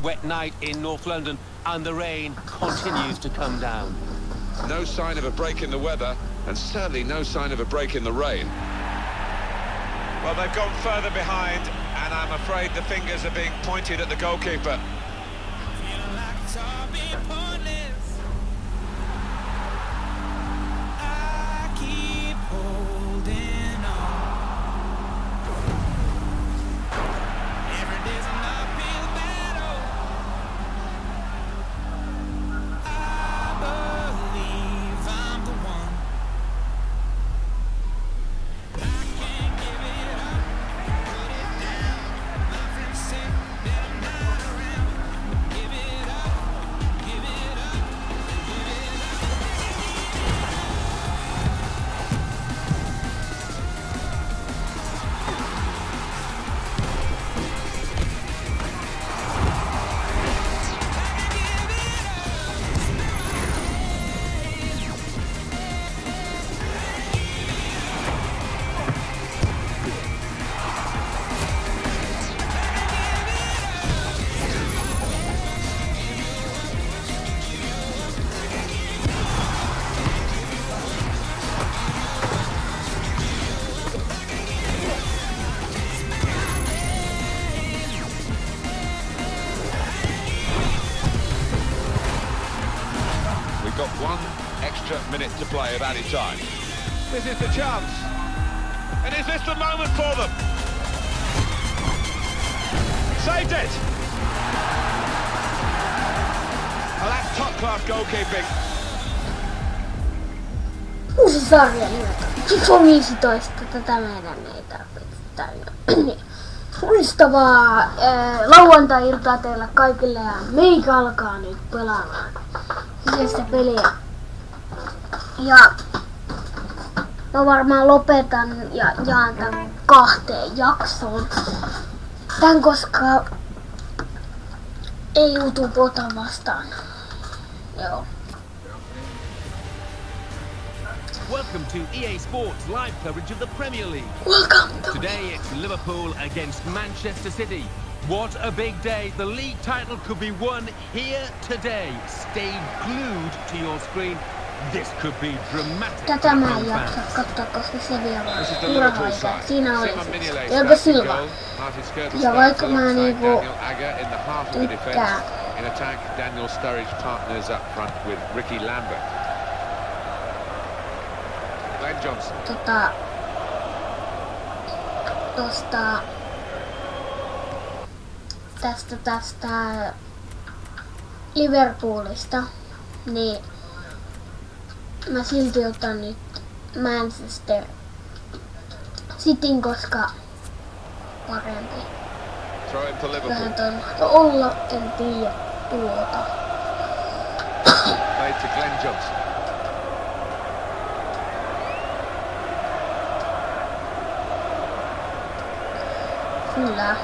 wet night in North London, and the rain continues to come down. No sign of a break in the weather, and certainly no sign of a break in the rain. Well, they've gone further behind, and I'm afraid the fingers are being pointed at the goalkeeper. Got 1 extra minute to play of added time. This is the chance. And is this the moment for them? Saved it! Well, that's top-class goalkeeping. Uusi sarja nimeltä FIFA 15. Tätä meidän ei tarvitse tarjota. Muistavaa lauantai-iltaa teille kaikille ja meikä alkaa nyt pelaamaan kyseistä peliä. Ja mä varmaan lopetan ja jaan tän 2 jaksoon. Tän koska ei YouTube ota vastaan. Joo. Welcome to EA Sports live coverage of the Premier League. Welcome to Today it's Liverpool against Manchester City. What a big day. The league title could be won here today. Stay glued to your screen. This could be dramatic. Tätä mä en jaksa katsoa, koska se vie vaan turhaa. Siinä oli Thiago Silva. Ja vaikka mä niinku tykkään. In attack, Daniel Sturridge partners up front with Ricky Lambert. Glenn Johnson. Tästä Liverpoolista, niin mä silti otan nyt Manchester Cityn, koska parempi. Vähän toivottavasti olla, en tiedä tuota. Played to Glenn Johnson. Kyllä.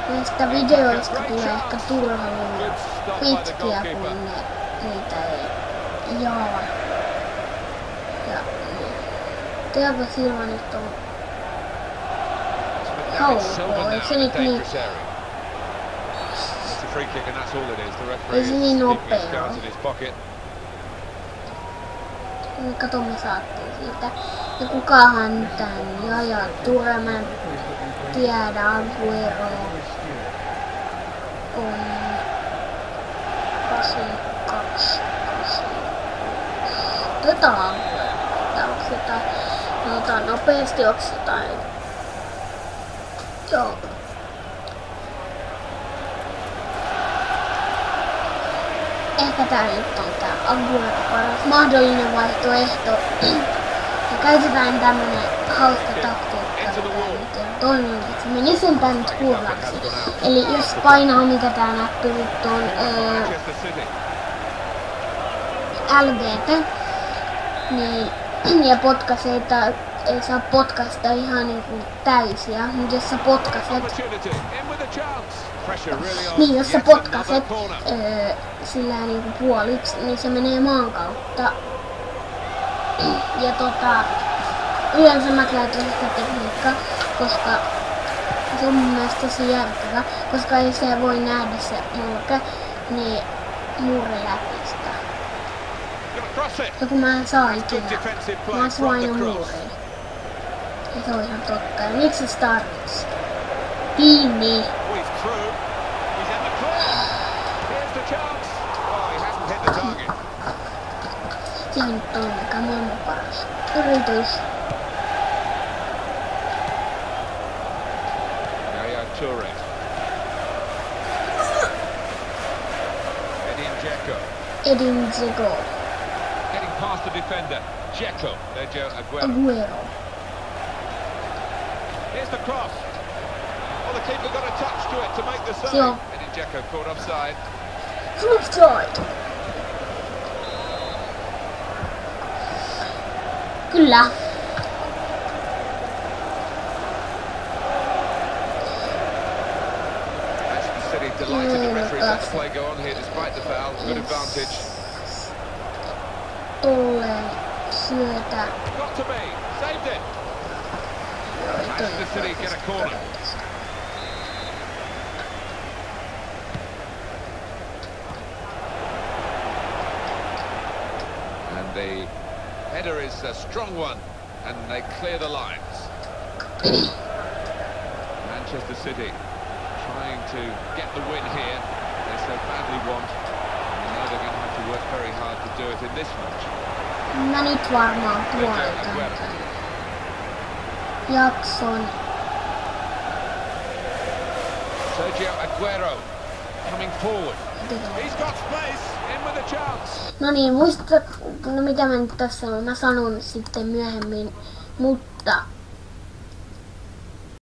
Näistä videoista tulee ehkä turhan pitkiä, kun niitä ei jaa. Ja Thiago Silva nyt on haukko, ei se nyt niin... Ei se niin nopea ole. Kato, me saatiin siitä. Ja kukahan tän Jaja Toure, mä en tiedä, Aguero on 82. Otetaan Aguero. Onks jotain? Otetaan nopeasti, onks jotain? Joo. Ehkä tää nyt on tää Aguero paras mahdollinen vaihtoehto. Ja käytetään tämmönen hauska taktiikka, mikä nyt on toiminut, että se meni sentään nyt kurraksi. Eli jos painaa mikä tää näppy nyt on LVT, niin ja potkaisee, ei saa potkasta ihan niinku täysiä, mutta jos sä potkaset, niin jos sä potkaset sillä niinku puoliksi, niin se menee maan kautta. Ja yleensä mä käytän sitä tekniikkaa, koska se on mun mielestä tosi järkevä, koska ei se voi nähdä se mulke, niin muuri läpi sitä. Ja kun mä en saa ikinä, mä saan aina muuriin. Ja se on ihan totta. Ja miksi se tarvitsi? Kiinni. Siinä nyt on mikä maailman paras yritys. Toure. Edin Dzeko. Getting past the defender. Dzeko. Sergio Aguero. Here's the cross. Well, the keeper got a touch to it to make the save. Joo. Edin Dzeko caught offside. Offside. Kyllä. Delighted the referee let the play go on here despite the foul. Good advantage. Tulee syötä. Got to be. Saved it. Manchester City get a corner. And the header is a strong one, and they clear the lines. Manchester City trying to get the win here, they so badly want. And know they're going to have to work very hard to do it in this match. Mä nyt varmaan puolitan jakson. Sergio Aguero coming forward. He's got space, in with a chance. No niin, muistat, no mitä mä nyt tässä sanon, mä sanon sitten myöhemmin, mutta